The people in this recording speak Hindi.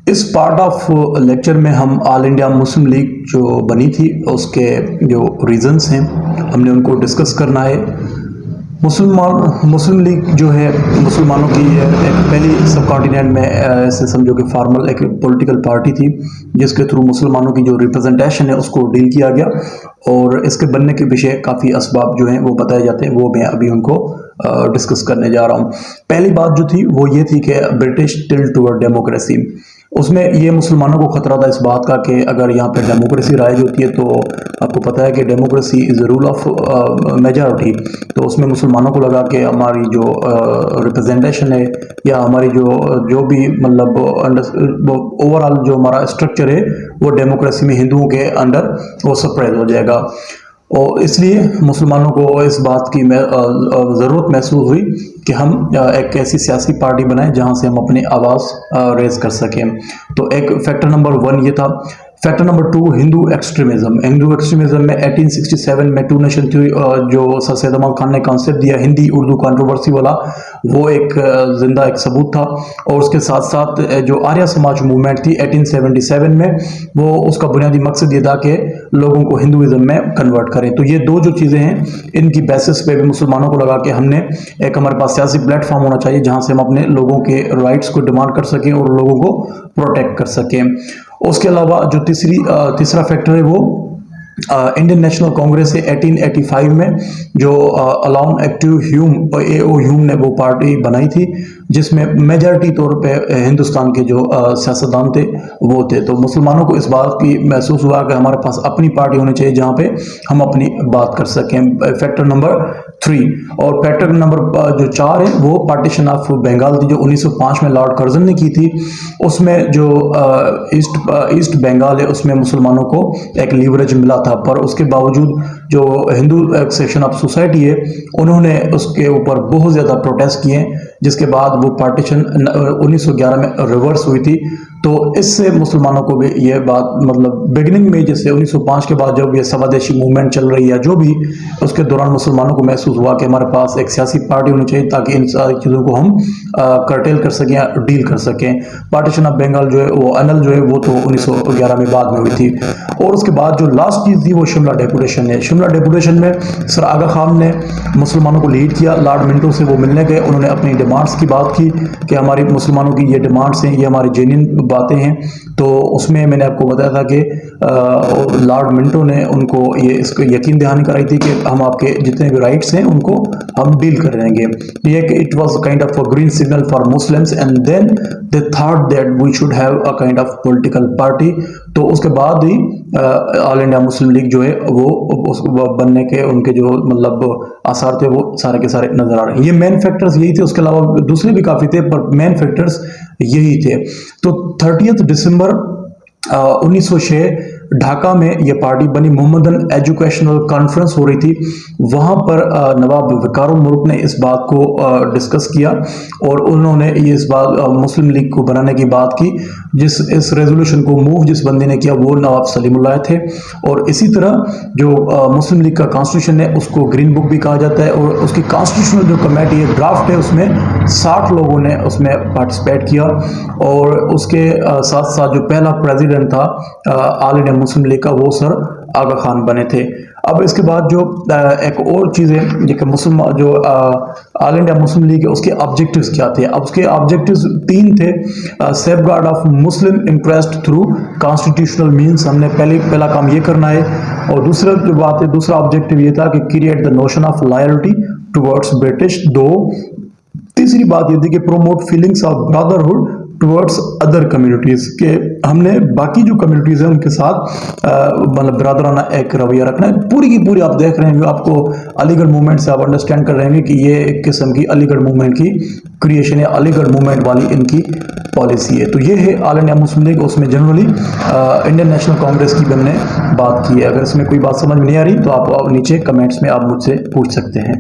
इस पार्ट ऑफ लेक्चर में हम ऑल इंडिया मुस्लिम लीग जो बनी थी उसके जो रीजंस हैं हमने उनको डिस्कस करना है। मुस्लिम लीग जो है मुसलमानों की एक पहली सब कॉन्टिनेंट में ऐसे समझो कि फॉर्मल एक पॉलिटिकल पार्टी थी जिसके थ्रू मुसलमानों की जो रिप्रेजेंटेशन है उसको डील किया गया, और इसके बनने के पीछे काफ़ी असबाब जो हैं वो बताए जाते हैं, वो मैं अभी उनको डिस्कस करने जा रहा हूँ। पहली बात जो थी वो ये थी कि ब्रिटिश टिल्ट टुवर्ड डेमोक्रेसी। उसमें ये मुसलमानों को खतरा था इस बात का कि अगर यहाँ पे डेमोक्रेसी राइज होती है तो आपको पता है कि democracy is rule of majority, तो उसमें मुसलमानों को लगा कि हमारी जो रिप्रेजेंटेशन है या हमारी जो भी मतलब ओवरऑल जो हमारा स्ट्रक्चर है वो डेमोक्रेसी में हिंदुओं के अंडर वो सप्रेस हो जाएगा। और इसलिए मुसलमानों को इस बात की ज़रूरत महसूस हुई कि हम एक ऐसी सियासी पार्टी बनाएं जहां से हम अपनी आवाज़ रेज कर सकें। तो एक फैक्टर नंबर 1 ये था। फैक्टर नंबर 2 हिंदू एक्सट्रीमिज्म में 1867 में टू नेशन थ्योरी जो सर सैयद अहमद खान ने कॉन्सेप्ट दिया हिंदी उर्दू कंट्रोवर्सी वाला, वो एक जिंदा एक सबूत था। और उसके साथ साथ जो आर्य समाज मूवमेंट थी 1877 में, वो उसका बुनियादी मकसद ये था कि लोगों को हिंदुइज्म में कन्वर्ट करें। तो ये दो जो चीज़ें हैं इनकी बेसिस पे भी मुसलमानों को लगा कि हमने एक हमारे पास सियासी प्लेटफॉर्म होना चाहिए जहां से हम अपने लोगों के राइट्स को डिमांड कर सकें और लोगों को प्रोटेक्ट कर सकें। उसके अलावा जो तीसरा फैक्टर है वो इंडियन नेशनल कांग्रेस से 1885 में जो अलाउन एक्टिव ह्यूम ने वो पार्टी बनाई थी जिसमें मेजॉरिटी तौर पे हिंदुस्तान के जो सियासतदान थे वो थे। तो मुसलमानों को इस बात की महसूस हुआ कि हमारे पास अपनी पार्टी होनी चाहिए जहाँ पे हम अपनी बात कर सकें। फैक्टर नंबर 3 और फैक्टर नंबर जो 4 है वो पार्टीशन ऑफ बंगाल थी जो 1905 में लॉर्ड कर्जन ने की थी। उसमें जो ईस्ट बंगाल है उसमें मुसलमानों को एक लीवरेज मिला था, पर उसके बावजूद जो हिंदू सेक्शन ऑफ सोसाइटी है उन्होंने उसके ऊपर बहुत ज़्यादा प्रोटेस्ट किए, जिसके बाद वो पार्टीशन 1911 में रिवर्स हुई थी। तो इससे मुसलमानों को भी ये बात मतलब बिगिनिंग में जैसे 1905 के बाद जब ये स्वदेशी मूवमेंट चल रही है जो भी, उसके दौरान मुसलमानों को महसूस हुआ कि हमारे पास एक सियासी पार्टी होनी चाहिए ताकि इन सारी चीज़ों को हम कर्टेल कर सकें या डील कर सकें। पार्टीशन ऑफ बंगाल जो है वो अनल जो है वो तो 1911 में बाद में हुई थी। और उसके बाद जो लास्ट चीज़ थी वो शिमला डेपुटेशन है। शिमला डेपुटेशन में सर आगा खान ने मुसलमानों को लीड किया, लॉर्ड मिंटो से वो मिलने गए, उन्होंने अपनी डिमांड्स की बात की कि हमारी मुसलमानों की ये डिमांड्स हैं, ये हमारी जेन्युइन बातें हैं। तो उसमें मैंने आपको बताया था कि लॉर्ड मिंटो ने उनको ये इसको यकीन दहानी कराई थी कि हम आपके जितने भी राइट्स हैं उनको हम डील कर लेंगे। ये कि it was kind of a green signal for Muslims and then they thought that we should have a kind of political party. तो उसके बाद ही ऑल इंडिया मुस्लिम लीग जो है वो बनने के उनके जो मतलब आसार थे वो सारे के सारे नजर आ रहे हैं। ये मेन फैक्टर्स यही थे, उसके अलावा दूसरे भी काफ़ी थे पर मेन फैक्टर्स यही थे। तो 30 दिसंबर 1906 ढाका में यह पार्टी बनी। मोहम्मदन एजुकेशनल कॉन्फ्रेंस हो रही थी, वहां पर नवाब विकारुल मुल्क ने इस बात को डिस्कस किया और उन्होंने ये इस बात मुस्लिम लीग को बनाने की बात की। इस रेजोल्यूशन को मूव जिस बंदे ने किया वो नवाब सलीमुल्लाह थे। और इसी तरह जो मुस्लिम लीग का कॉन्स्टिट्यूशन है उसको ग्रीन बुक भी कहा जाता है, और उसकी कॉन्स्टिट्यूशनल जो कमेटी है ड्राफ्ट है उसमें 60 लोगों ने उसमें पार्टिसिपेट किया। और उसके साथ साथ जो पहला प्रेसिडेंट था ऑल इंडिया मुस्लिम लीग का वो सर आगा खान बने थे। अब इसके बाद जो एक और चीज़ है जो मुसलमान जो ऑल इंडिया मुस्लिम लीग है उसके ऑब्जेक्टिव्स क्या थे। अब उसके ऑब्जेक्टिव्स 3 थे। Safeguard of Muslim interest through constitutional means, हमने पहला काम ये करना है। और दूसरा जो बात है, दूसरा ऑब्जेक्टिव ये था कि create the notion of loyalty towards British. तीसरी बात ये थी कि promote feelings of brotherhood towards other communities के हमने बाकी जो कम्युनिटीज़ हैं उनके साथ मतलब ब्रदराना एक रवैया रखना है। पूरी की पूरी आप देख रहे हैं, आपको अलीगढ़ मूवमेंट से आप अंडरस्टैंड कर रहे हैं कि ये एक किस्म की अलीगढ़ मूवमेंट की क्रिएशन या अलीगढ़ मूवमेंट वाली इनकी पॉलिसी है। तो ये है ऑल इंडिया मुस्लिम लीग। उसमें जनरली इंडियन नेशनल कांग्रेस की हमने बात की है। अगर इसमें कोई बात समझ में नहीं आ रही तो आप नीचे कमेंट्स में आप मुझसे पूछ सकते हैं।